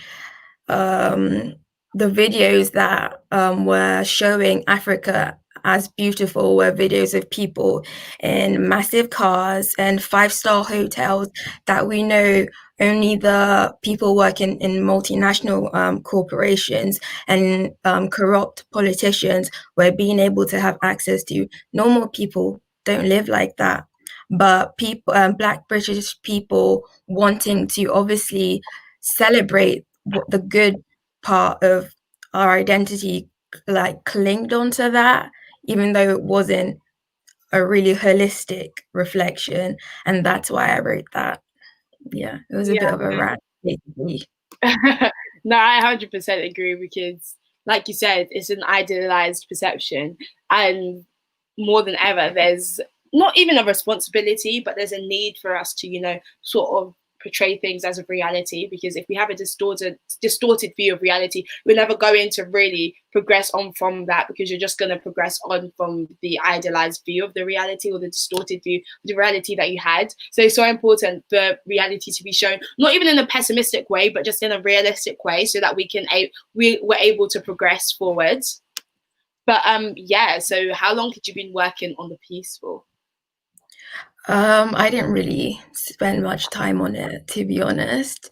C: the videos that were showing Africa as beautiful were videos of people in massive cars and 5-star hotels that we know only the people working in multinational corporations and corrupt politicians were being able to have access to. Normal people don't live like that. But people, Black British people, wanting to obviously celebrate the good part of our identity, like clinged onto that, even though it wasn't a really holistic reflection. And that's why I wrote that. Yeah, it was a bit of a rant, basically.
B: No, I 100% agree, because like you said, it's an idealized perception, and more than ever, there's not even a responsibility, but there's a need for us to, sort of portray things as a reality, because if we have a distorted view of reality, we're never going to really progress on from that, because you're just going to progress on from the idealized view of the reality, or the distorted view of the reality that you had. So it's so important for reality to be shown, not even in a pessimistic way, but just in a realistic way, so that we're able to progress forwards. But yeah, so how long had you been working on the piece for?
C: I didn't really spend much time on it, to be honest.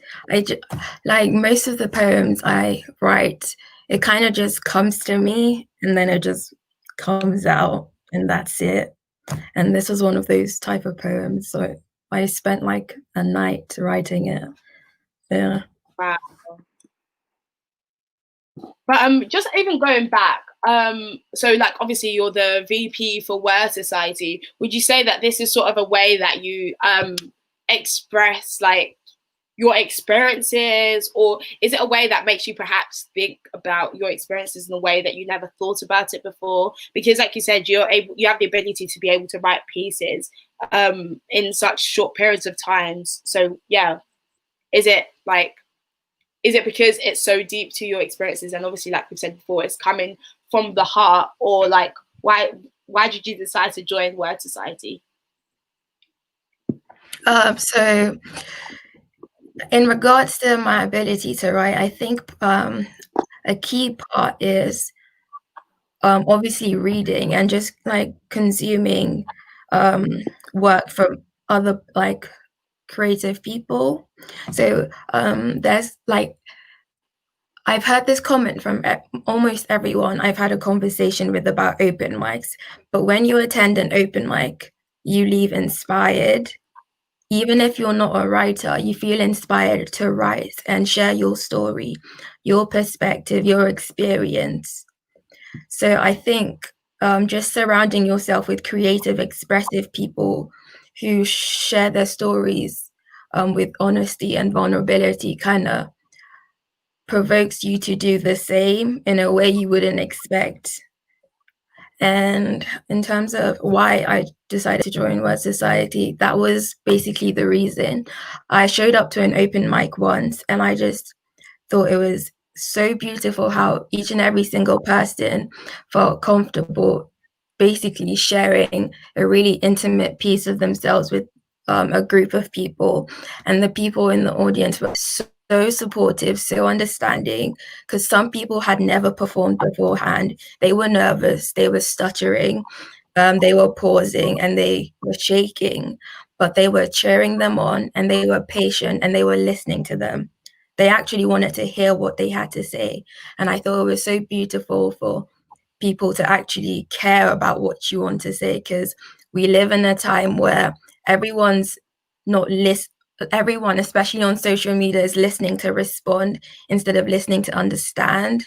C: Like most of the poems I write, it kind of just comes to me and then it just comes out, and that's it. And this was one of those type of poems, so I spent like a night writing it. Yeah.
B: Wow. But just even going back, so like obviously you're the VP for Word Society. Would you say that this is sort of a way that you express like your experiences, or is it a way that makes you perhaps think about your experiences in a way that you never thought about it before? Because like you said, you have the ability to be able to write pieces in such short periods of times. So yeah. Is it like, is it because it's so deep to your experiences, and obviously, like we've said before, it's coming from the heart, or like why did you decide to join Word Society?
C: So in regards to my ability to write, I think a key part is obviously reading and just like consuming work from other like creative people. So there's like, I've heard this comment from almost everyone I've had a conversation with about open mics, but when you attend an open mic, you leave inspired. Even if you're not a writer, you feel inspired to write and share your story, your perspective, your experience. So I think just surrounding yourself with creative, expressive people who share their stories with honesty and vulnerability kind of provokes you to do the same in a way you wouldn't expect. And in terms of why I decided to join Word Society, that was basically the reason. I showed up to an open mic once, and I just thought it was so beautiful how each and every single person felt comfortable basically sharing a really intimate piece of themselves with a group of people. And the people in the audience were so supportive, so understanding, because some people had never performed beforehand. They were nervous, they were stuttering, they were pausing, and they were shaking, but they were cheering them on, and they were patient, and they were listening to them. They actually wanted to hear what they had to say. And I thought it was so beautiful for people to actually care about what you want to say, because we live in a time where everyone's not everyone, especially on social media, is listening to respond instead of listening to understand.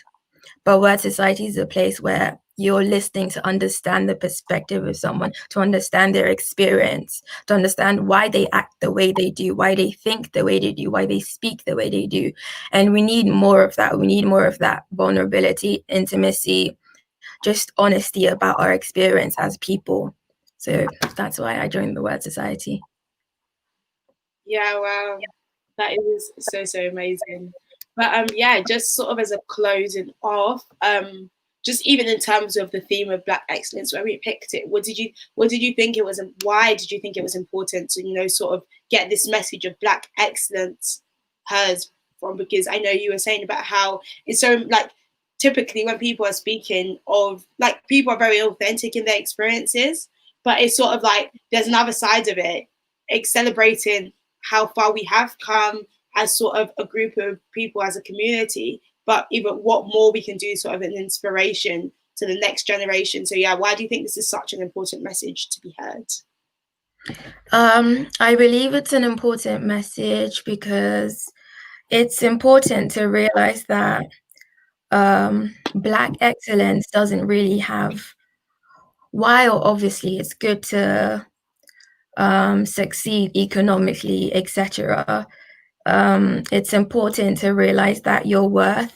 C: But Word Society is a place where you're listening to understand the perspective of someone, to understand their experience, to understand why they act the way they do, why they think the way they do, why they speak the way they do. And we need more of that. We need more of that vulnerability, intimacy, just honesty about our experience as people. So that's why I joined the Word Society.
B: Yeah, wow, that is so amazing. But yeah, just sort of as a closing off, just even in terms of the theme of Black excellence, when we picked it, what did you think it was, and why did you think it was important to, you know, sort of get this message of Black excellence heard from? Because I know you were saying about how it's so, like, typically when people are speaking of, like, people are very authentic in their experiences, but it's sort of like there's another side of it, it's celebrating how far we have come as sort of a group of people, as a community, but even what more we can do, sort of an inspiration to the next generation. So yeah, why do you think this is such an important message to be heard?
C: I believe it's an important message because it's important to realize that Black excellence doesn't really have, while obviously it's good to succeed economically, etc. It's important to realize that your worth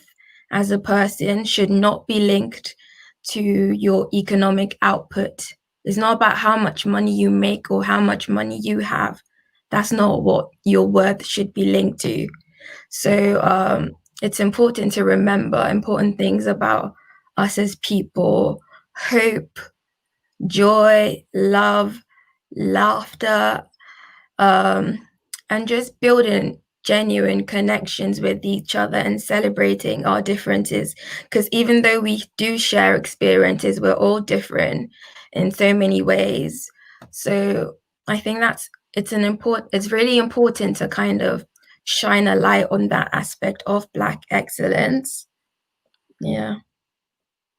C: as a person should not be linked to your economic output. It's not about how much money you make or how much money you have. That's not what your worth should be linked to. So it's important to remember important things about us as people: hope, joy, love, laughter, and just building genuine connections with each other and celebrating our differences. Because even though we do share experiences, we're all different in so many ways. So I think it's really important to kind of shine a light on that aspect of Black excellence. Yeah.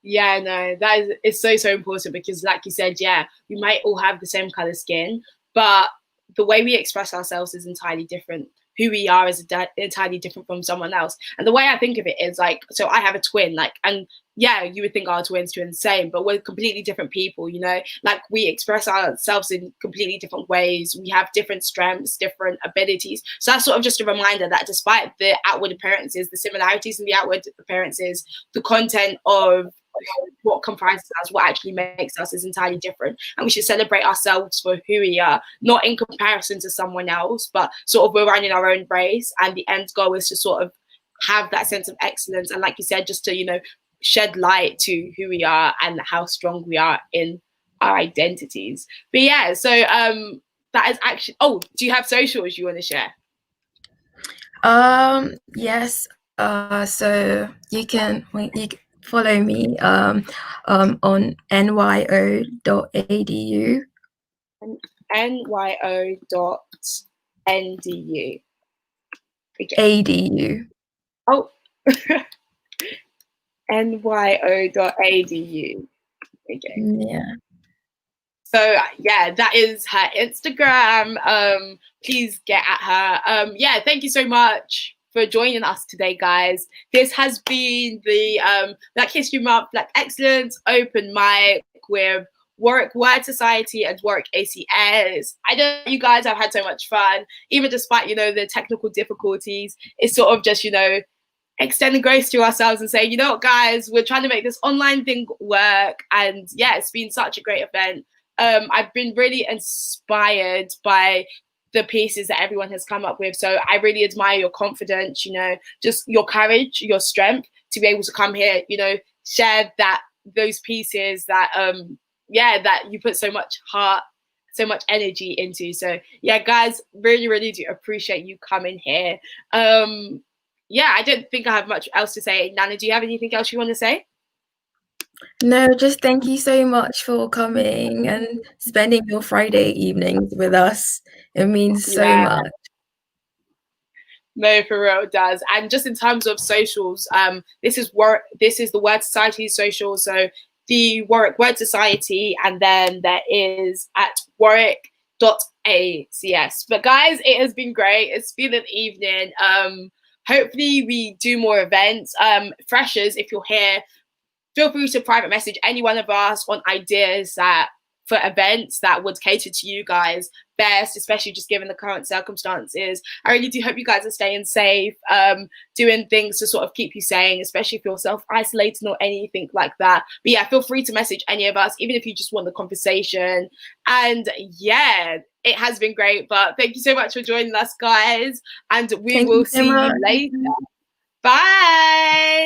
B: Yeah, no, it's so important, because like you said, yeah, we might all have the same color skin, but the way we express ourselves is entirely different. Who we are is entirely different from someone else. And the way I think of it is like, so I have a twin, like, and yeah, you would think our twins are the same, but we're completely different people, you know, like we express ourselves in completely different ways. We have different strengths, different abilities. So that's sort of just a reminder that despite the outward appearances, the similarities in the outward appearances, the content of what comprises us, what actually makes us is entirely different. And we should celebrate ourselves for who we are, not in comparison to someone else, but sort of we're running our own race. And the end goal is to sort of have that sense of excellence. And like you said, just to, you know, shed light to who we are and how strong we are in our identities. But yeah, so that is actually, oh, do you have socials you want to share?
C: Yes. So you can follow me on nyo.adu.
B: nyo.ndu. Okay.
C: ADU.
B: Oh, nyo.adu. Okay.
C: Yeah.
B: So yeah, that is her Instagram. Please get at her. Yeah, thank you so much for joining us today, guys. This has been the Black History Month Black Excellence Open Mic with Warwick Word Society and Warwick ACS. I know you guys have had so much fun, even despite, you know, the technical difficulties. It's sort of just, you know, extending grace to ourselves and saying, you know what, guys, we're trying to make this online thing work. And yeah, it's been such a great event. I've been really inspired by the pieces that everyone has come up with. So I really admire your confidence, you know, just your courage, your strength to be able to come here, you know, share those pieces that, yeah, that you put so much heart, so much energy into. So yeah, guys, really, really do appreciate you coming here. Yeah, I don't think I have much else to say. Nana, do you have anything else you want to say?
C: No, just thank you so much for coming and spending your Friday evenings with us. It means so much.
B: No, for real, it does. And just in terms of socials, this is the Word Society social. So the Warwick Word Society, and then there is at Warwick.ACS. But guys, it has been great. It's been an evening. Hopefully we do more events. Freshers, if you're here, feel free to private message any one of us on ideas for events that would cater to you guys best, especially just given the current circumstances. I really do hope you guys are staying safe, doing things to sort of keep you sane, especially if you're self-isolating or anything like that. But yeah, feel free to message any of us, even if you just want the conversation. And yeah, it has been great. But thank you so much for joining us, guys. And we will see you later. Bye.